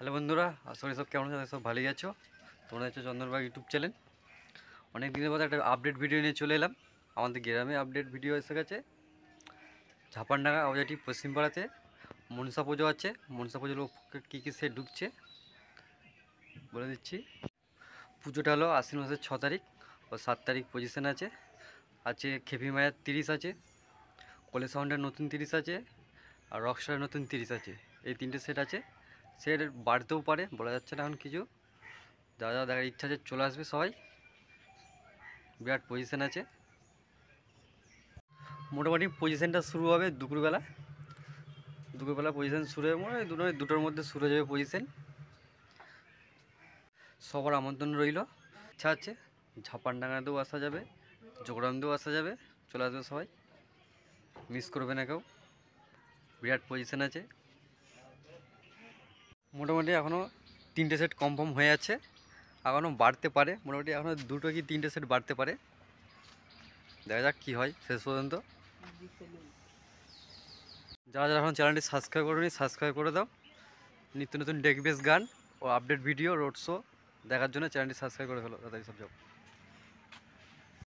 Hello বন্ধুরা, আশা করি সব কেমন আছে? সব ভালোই আছো। তোমরা হচ্ছে চন্দনবাগ ইউটিউব চ্যানেল। অনেক দিনের পর একটা আপডেট ভিডিও নিয়ে চলে এলাম। আমাদের গ্রামে আপডেট ভিডিও এসে গেছে। ঝাপানডাঙ্গা অবজেক্টিভ পশ্চিমপাড়াতে মনসা পুজো আছে। মনসা পুজোর কী কী সে ঢুকছে বলে দিচ্ছি। পুজোটা হলো আশ্বিন মাসের 6 তারিখ ও 7 তারিখ পজিশন আছে। আছে খেপি মায়ের 30 আছে, কোলে সাউন্ডের নতুন 30 আছে, আর রকস্টারের নতুন 30 আছে। এই তিনটে সেট আছে। সেট বাড়তেও পারে, বলা যাচ্ছে না এখন কিছু। যারা যারা দেখার ইচ্ছা আছে চলে আসবে সবাই। বিরাট পজিশন আছে। মোটামুটি পজিশনটা শুরু হবে দুপুরবেলা। পজিশন শুরু হবে মানে দুটোর মধ্যে শুরু হয়ে যাবে পজিশন। সবার আমন্ত্রণ রইল। ইচ্ছা আছে ঝাপানডাঙ্গাতেও আসা যাবে, যোগরামদেও আসা যাবে। চলে আসবে সবাই, মিস করবে না কেউ। বিরাট পজিশন আছে। মোটামুটি এখনও 3টে সেট কনফার্ম হয়ে আছে, এখনও বাড়তে পারে। মোটামুটি এখনও 2টো কি 3টে সেট বাড়তে পারে। দেখা যাক কী হয় শেষ পর্যন্ত। যারা যারা এখন চ্যানেলটি সাবস্ক্রাইব করেনি সাবস্ক্রাইব করে দাও। নিত্য নতুন ডেক বেস গান ও আপডেট ভিডিও রোড শো দেখার জন্য চ্যানেলটি সাবস্ক্রাইব করে ফেলো তাড়াতাড়ি সব যাও।